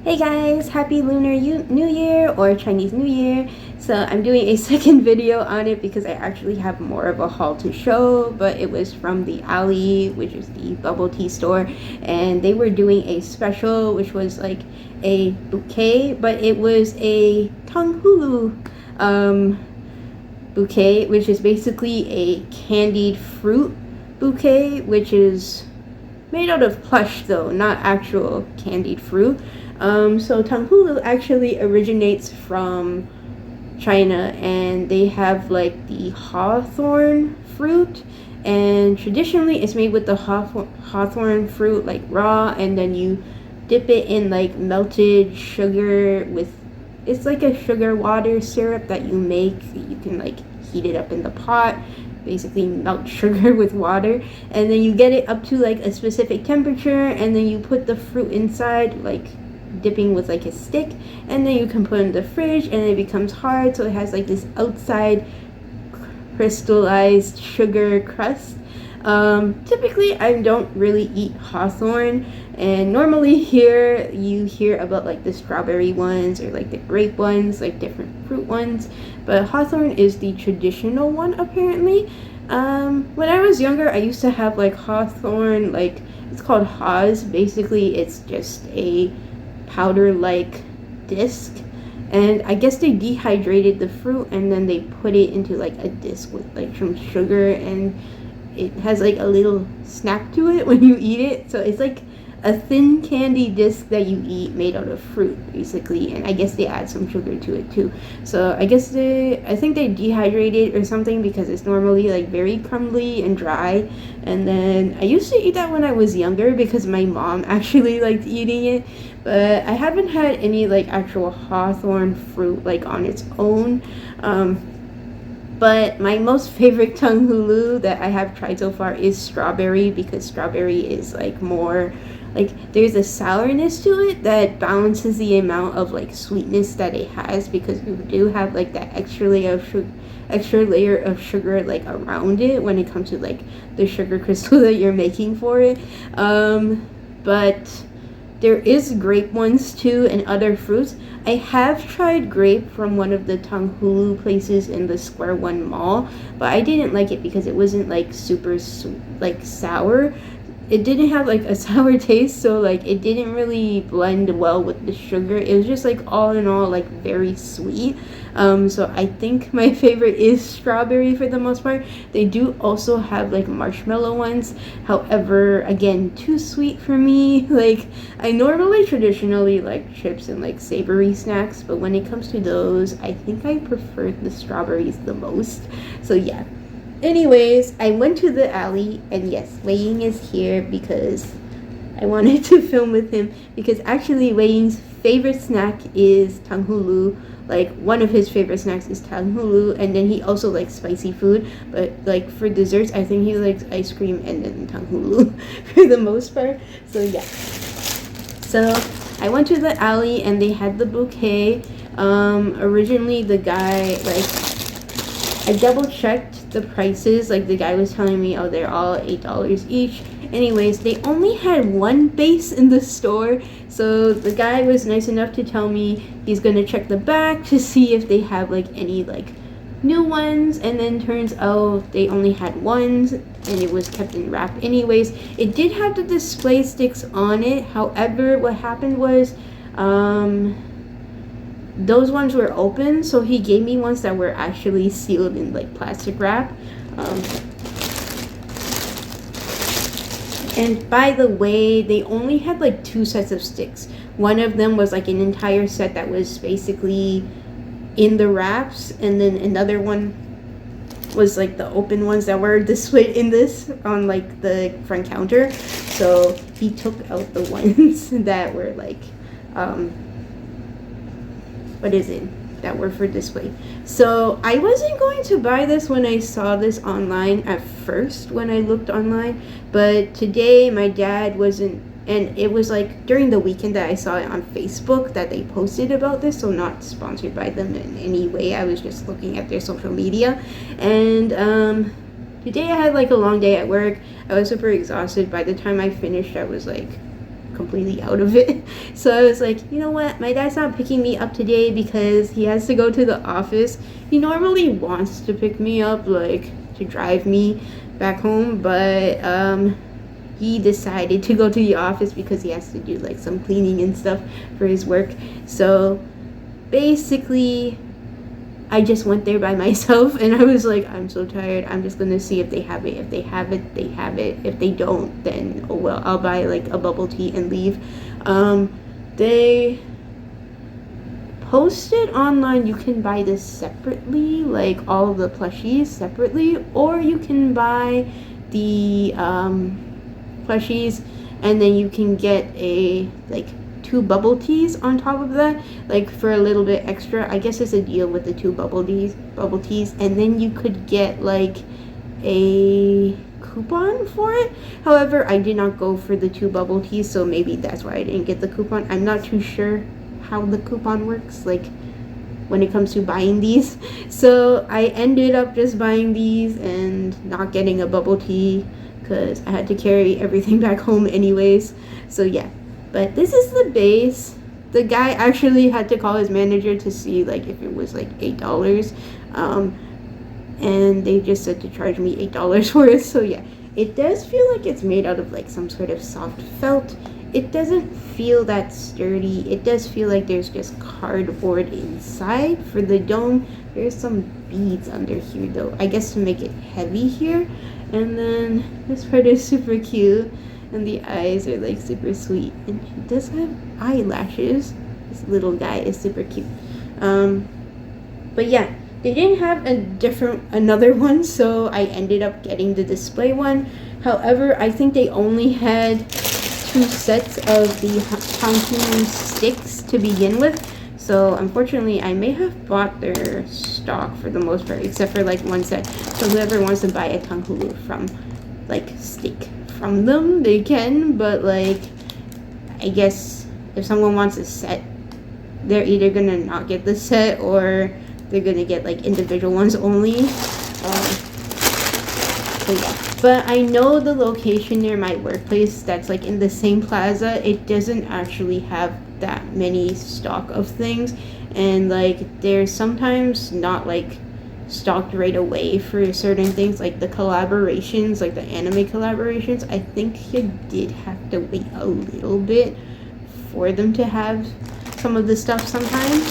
Hey guys, happy Lunar New Year or Chinese New Year. So I'm doing a second video on it because I actually have more of a haul to show, but it was from the Alley, which is the bubble tea store, and they were doing a special which was like a bouquet, but it was a Tanghulu bouquet, which is basically a candied fruit bouquet, which is made out of plush though, not actual candied fruit. So Tanghulu actually originates from China, and they have like the hawthorn fruit, and traditionally it's made with the hawthorn fruit like raw, and then you dip it in like melted sugar with, it's like a sugar water syrup that you make. You can like heat it up in the pot, basically melt sugar with water, and then you get it up to like a specific temperature, and then you put the fruit inside, like dipping with like a stick, and then you can put it in the fridge and it becomes hard, so it has like this outside crystallized sugar crust. Typically I don't really eat hawthorn, and normally here you hear about like the strawberry ones or like the grape ones, like different fruit ones, but hawthorn is the traditional one apparently. When I was younger I used to have like hawthorn, like it's called haws. Basically it's just a powder like disc, and I guess they dehydrated the fruit and then they put it into like a disc with like some sugar, and it has like a little snap to it when you eat it, so it's like a thin candy disc that you eat made out of fruit basically, and I guess they add some sugar to it too. So I think they dehydrate it or something, because it's normally like very crumbly and dry. And then I used to eat that when I was younger because my mom actually liked eating it, but I haven't had any like actual hawthorn fruit like on its own. But my most favorite Tanghulu that I have tried so far is strawberry, because strawberry is like more like, there's a sourness to it that balances the amount of like sweetness that it has, because you do have like that extra layer of sugar like around it when it comes to like the sugar crystal that you're making for it. But there is grape ones too, and other fruits. I have tried grape from one of the Tanghulu places in the Square One Mall, but I didn't like it because it wasn't like super like sour. It didn't have like a sour taste, so like it didn't really blend well with the sugar. It was just like all in all like very sweet. So I think my favorite is strawberry for the most part. They do also have like marshmallow ones, however, again, too sweet for me. Like, I normally traditionally like chips and like savory snacks, but when it comes to those, I think I prefer the strawberries the most. So yeah. Anyways, I went to the Alley, and yes, Wei Ying is here because I wanted to film with him, because actually Wei Ying's favorite snack is Tanghulu. Like, one of his favorite snacks is Tanghulu, and then he also likes spicy food, but like for desserts I think he likes ice cream and then Tanghulu for the most part. So yeah. So I went to the Alley and they had the bouquet. Originally the guy, like, I double checked the prices. Like, the guy was telling me, oh, they're all $8 each. Anyways, they only had one base in the store, so the guy was nice enough to tell me he's gonna check the back to see if they have like any like new ones, and then turns out they only had ones, and it was kept in wrap anyways. It did have the display sticks on it, however what happened was those ones were open, so he gave me ones that were actually sealed in like plastic wrap. And by the way, they only had like 2 sets of sticks. One of them was like an entire set that was basically in the wraps, and then another one was like the open ones that were displayed in this on like the front counter. So he took out the ones that were like that were for display. So I wasn't going to buy this when I saw this online at first, when I looked online, but today my dad wasn't, and it was like during the weekend that I saw it on Facebook that they posted about this, so not sponsored by them in any way. I was just looking at their social media, and today I had like a long day at work. I was super exhausted. By the time I finished, I was like completely out of it. So I was like, you know what, my dad's not picking me up today because he has to go to the office. He normally wants to pick me up, like to drive me back home, but he decided to go to the office because he has to do like some cleaning and stuff for his work. So basically I just went there by myself, and I was like, I'm so tired, I'm just gonna see if they have it. If they have it, they have it. If they don't, then oh well, I'll buy like a bubble tea and leave. They posted online you can buy this separately, like all of the plushies separately, or you can buy the plushies and then you can get a like 2 bubble teas on top of that, like for a little bit extra. I guess it's a deal with the 2 bubble teas, and then you could get like a coupon for it. However, I did not go for the 2 bubble teas, so maybe that's why I didn't get the coupon. I'm not too sure how the coupon works, like when it comes to buying these. So I ended up just buying these and not getting a bubble tea because I had to carry everything back home anyways. So yeah, but this is the base. The guy actually had to call his manager to see like if it was like $8, and they just said to charge me $8 for it. So yeah, it does feel like it's made out of like some sort of soft felt. It doesn't feel that sturdy. It does feel like there's just cardboard inside for the dome. There's some beads under here though, I guess to make it heavy here. And then this part is super cute, and the eyes are like super sweet, and he does have eyelashes. This little guy is super cute. But yeah, they didn't have another one, so I ended up getting the display one. However, I think they only had 2 sets of the Tanghulu sticks to begin with, so unfortunately I may have bought their stock for the most part, except for like 1 set. So whoever wants to buy a Tanghulu from like stick from them, they can, but like I guess if someone wants a set, they're either gonna not get the set or they're gonna get like individual ones only. So yeah, but I know the location near my workplace that's like in the same plaza, it doesn't actually have that many stock of things, and like they're sometimes not like stocked right away for certain things, like the collaborations, like the anime collaborations. I think you did have to wait a little bit for them to have some of the stuff sometimes.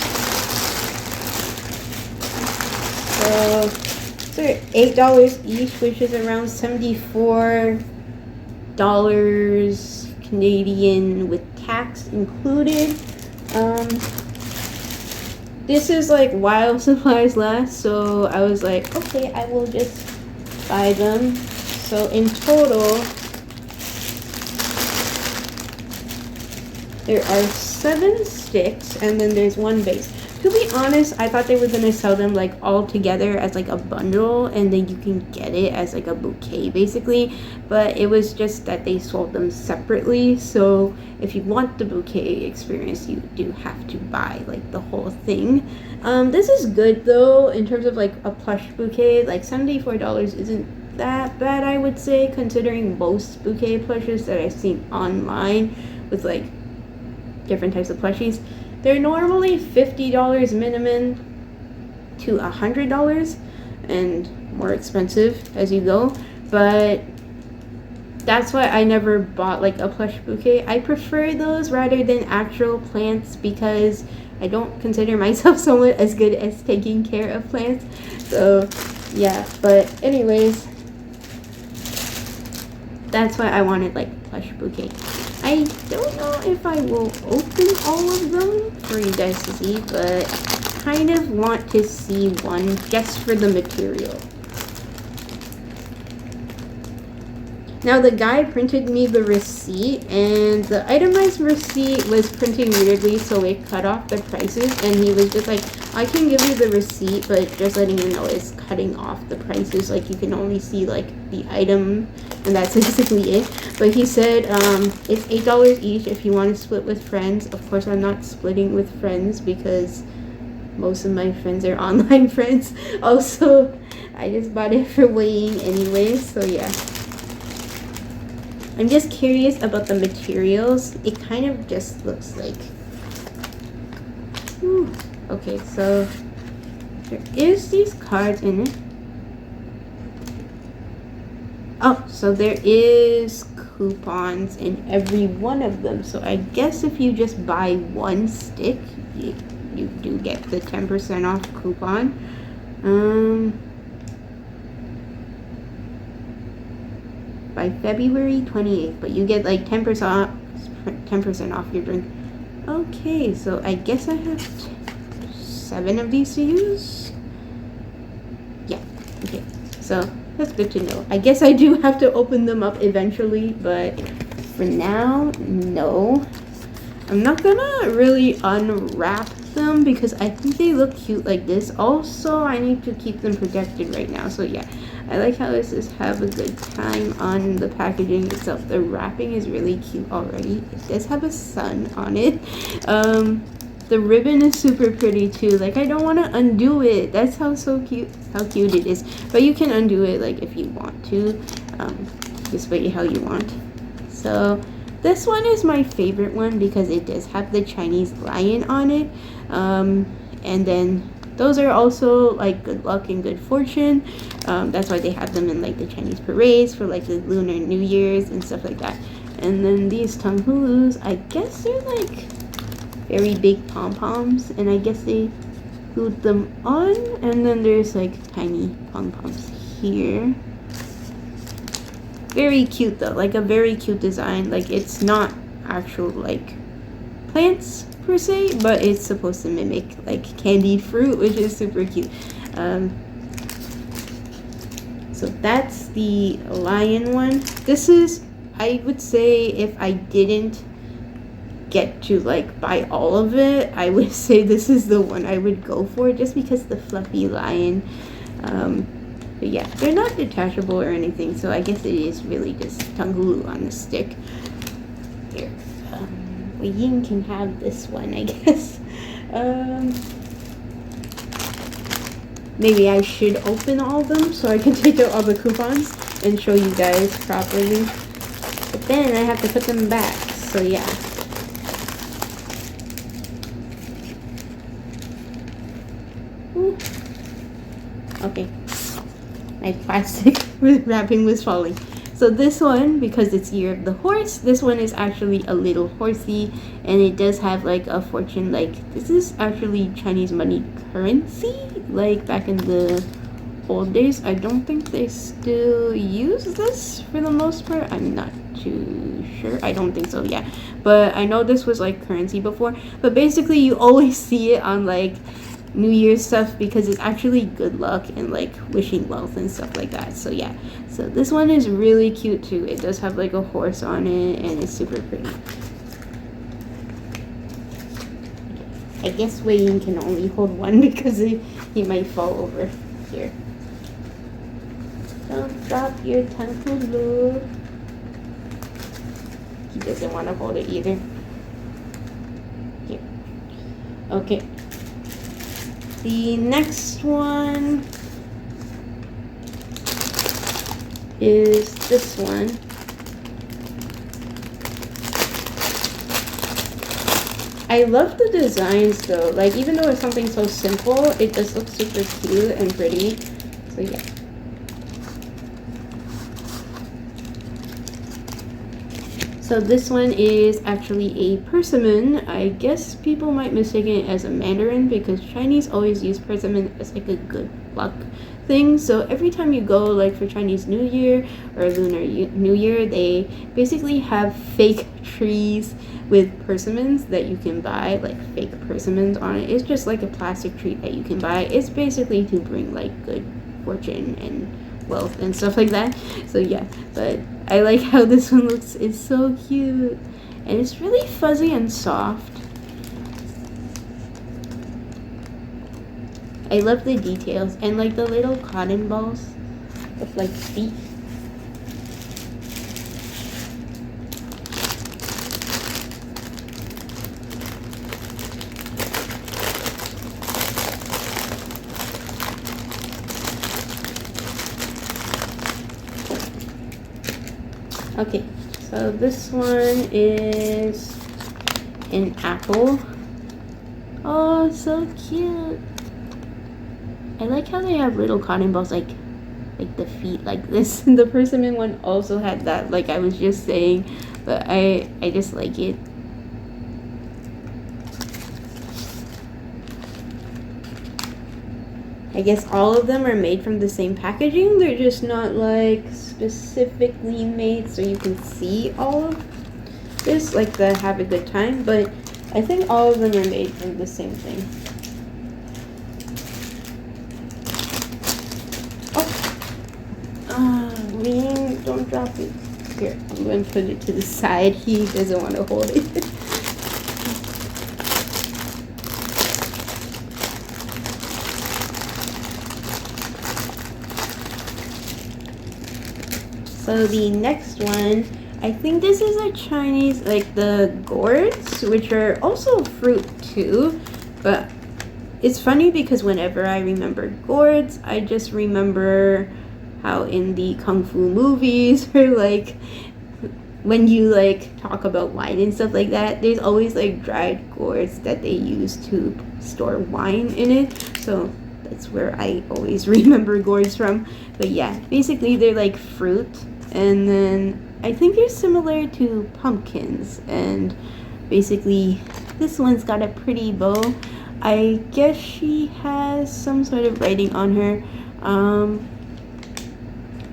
So they're $8 each, which is around $74 Canadian with tax included. This is like while supplies last, so I was like, okay, I will just buy them. So in total, there are 7 sticks, and then there's 1 base. To be honest, I thought they were gonna sell them like all together as like a bundle, and then you can get it as like a bouquet basically, but it was just that they sold them separately. So if you want the bouquet experience, you do have to buy like the whole thing. This is good though in terms of like a plush bouquet. Like $74 isn't that bad, I would say, considering most bouquet plushes that I've seen online with like different types of plushies. They're normally $50 minimum to $100 and more expensive as you go, but that's why I never bought like a plush bouquet. I prefer those rather than actual plants because I don't consider myself someone as good as taking care of plants. So yeah, but anyways, that's why I wanted like plush bouquet. I don't know if I will open all of them for you guys to see, but I kind of want to see one just for the material. Now the guy printed me the receipt, and the itemized receipt was printing weirdly, so it cut off the prices, and he was just like, I can give you the receipt, but just letting you know it's cutting off the prices. Like you can only see like the item, and that's basically it. But he said it's $8 each if you want to split with friends. Of course, I'm not splitting with friends because most of my friends are online friends. Also, I just bought it for weighing anyway, so yeah. I'm just curious about the materials. It kind of just looks like... Okay, so there is these cards in it. Oh, so there is coupons in every one of them. So I guess if you just buy one stick, you do get the 10% off coupon. By February 28th, but you get like 10% off your drink. Okay, so I guess I have 7 of these to use. Yeah, okay, so that's good to know. I guess I do have to open them up eventually, but for now, no. I'm not gonna really unwrap them because I think they look cute like this. Also, I need to keep them protected right now, so yeah. I like how this is have a good time on the packaging itself. The wrapping is really cute already. It does have a sun on it. The ribbon is super pretty too. Like, I don't want to undo it. That's how cute it is. But you can undo it like if you want to. This way how you want. So this one is my favorite one because it does have the Chinese lion on it. And then those are also like good luck and good fortune. That's why they have them in like the Chinese parades for like the Lunar New Year's and stuff like that. And then these Tanghulus, I guess they're like very big pom-poms, and I guess they glued them on. And then there's like tiny pom-poms here. Very cute though, like a very cute design. Like, it's not actual like plants per se, but it's supposed to mimic like candied fruit, which is super cute. So that's the lion one. This is, I would say, if I didn't get to like buy all of it, I would say this is the one I would go for, just because the fluffy lion. But yeah, they're not detachable or anything, so I guess it is really just Tanghulu on the stick. Here, Wei Yin can have this one, I guess. Maybe I should open all of them so I can take out all the coupons and show you guys properly. But then I have to put them back, so yeah. Ooh. Okay. My plastic wrapping was falling. So this one, because it's Year of the Horse, this one is actually a little horsey, and it does have like a fortune. Like, this is actually Chinese money currency, like back in the old days. I don't think they still use this for the most part. I'm not too sure. I don't think so, yeah. But I know this was like currency before. But basically you always see it on like New Year's stuff because it's actually good luck and like wishing wealth and stuff like that. So yeah, so this one is really cute too. It does have like a horse on it and it's super pretty. I guess Wei Yin can only hold one because he might fall over here. Don't drop your Tanghulu. He doesn't want to hold it either. Here. Okay. The next one is this one. I love the designs though. Like, even though it's something so simple, it does look super cute and pretty. So yeah. So this one is actually a persimmon. I guess people might mistake it as a mandarin because Chinese always use persimmon as like a good luck thing. So every time you go like for Chinese New Year or Lunar New Year, they basically have fake trees with persimmons that you can buy, like fake persimmons on it. It's just like a plastic tree that you can buy. It's basically to bring like good fortune and wealth and stuff like that. So yeah, but I like how this one looks. It's so cute and it's really fuzzy and soft. I love the details and like the little cotton balls with like feet. Okay, So this one is an apple. Oh, so cute. I like how they have little cotton balls like the feet like this. The persimmon one also had that, like I was just saying, but I just like it. I guess all of them are made from the same packaging. They're just not like specifically made so you can see all of this, like the Have a Good Time, but I think all of them are made from the same thing. Liam, don't drop it. Here, I'm going to put it to the side. He doesn't want to hold it. So the next one, I think this is a Chinese, like the gourds, which are also fruit too, but it's funny because whenever I remember gourds, I just remember how in the kung fu movies or like when you like talk about wine and stuff like that, there's always like dried gourds that they use to store wine in it. So that's where I always remember gourds from. But yeah, basically they're like fruit, and then I think they're similar to pumpkins, and basically this one's got a pretty bow. I guess she has some sort of writing on her.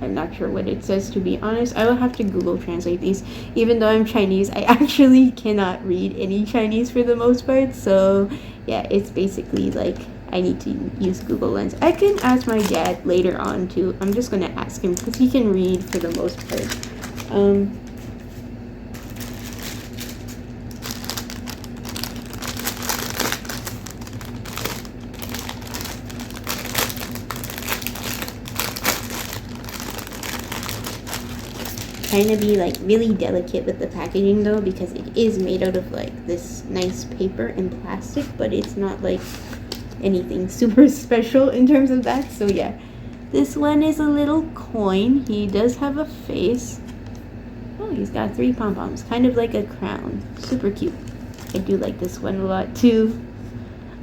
I'm not sure what it says, to be honest. I will have to Google translate these. Even though I'm Chinese, I actually cannot read any Chinese for the most part. So yeah, it's basically like I need to use Google Lens. I can ask my dad later on too. I'm just gonna ask him because he can read for the most part. Trying to be like really delicate with the packaging though, because it is made out of like this nice paper and plastic, but it's not like anything super special in terms of that. So yeah, this one is a little coin. He does have a face. Oh, he's got 3 pom-poms, kind of like a crown. Super cute. I do like this one a lot too.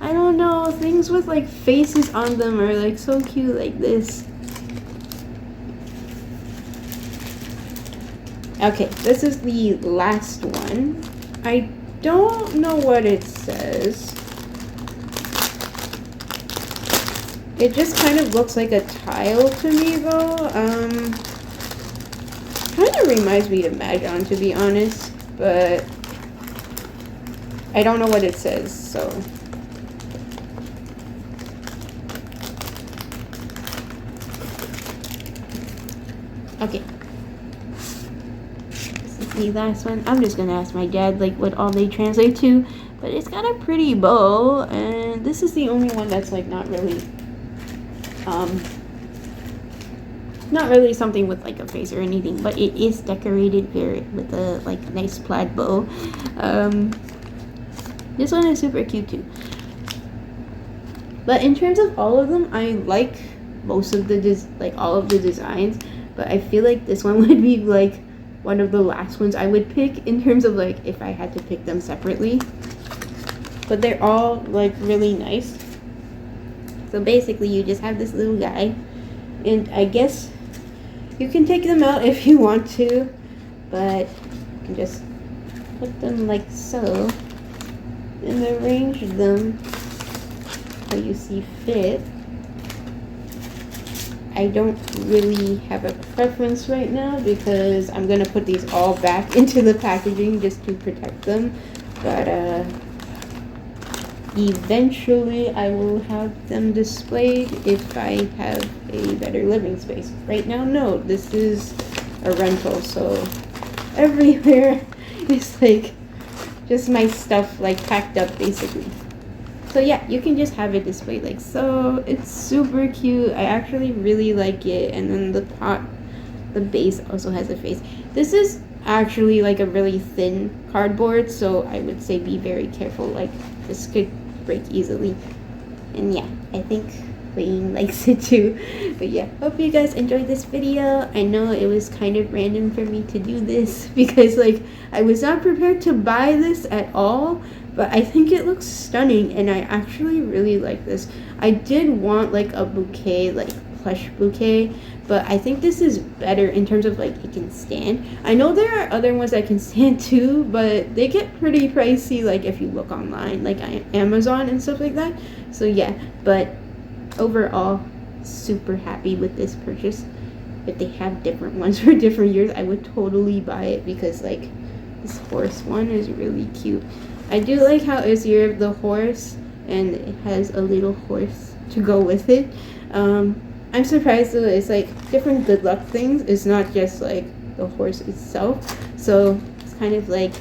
I don't know, things with like faces on them are like so cute like this. Okay, this is the last one. I don't know what it says. It just kind of looks like a tile to me though. Kind of reminds me of Mahjong, to be honest, but I don't know what it says, so. Okay. The last one, I'm just gonna ask my dad like what all they translate to, but it's got a pretty bow, and this is the only one that's like not really something with like a face or anything, but it is decorated very with a like nice plaid bow. This one is super cute too, but in terms of all of them, I like most of the all of the designs, but I feel like this one would be like one of the last ones I would pick in terms of like if I had to pick them separately. But they're all like really nice. So basically you just have this little guy, and I guess you can take them out if you want to, but you can just put them like so and arrange them how you see fit. I don't really have a preference right now because I'm going to put these all back into the packaging just to protect them. But eventually I will have them displayed if I have a better living space. Right now, no. This is a rental, so everywhere is like just my stuff like packed up basically. So yeah, you can just have it displayed like so. It's super cute. I actually really like it. And then the base also has a face. This is actually like a really thin cardboard, so I would say be very careful. Like this could break easily. And yeah, I think Playing likes it too. But yeah, hope you guys enjoyed this video. I know it was kind of random for me to do this because like I was not prepared to buy this at all, but I think it looks stunning and I actually really like this. I did want like a bouquet, like plush bouquet, but I think this is better in terms of like it can stand. I know there are other ones that can stand too, but they get pretty pricey like if you look online, like Amazon and stuff like that. So yeah, but overall super happy with this purchase. If they have different ones for different years, I would totally buy it because like this horse one is really cute. I do like how it's year of the horse and it has a little horse to go with it. I'm surprised though it's like different good luck things. It's not just like the horse itself. So it's kind of like,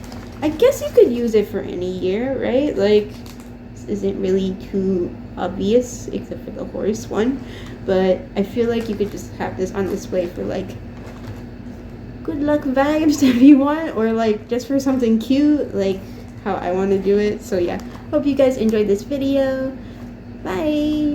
I guess you could use it for any year, right? Like this isn't really too obvious except for the horse one. But I feel like you could just have this on display for like good luck vibes if you want, or like just for something cute like how I want to do it. So yeah, hope you guys enjoyed this video. Bye.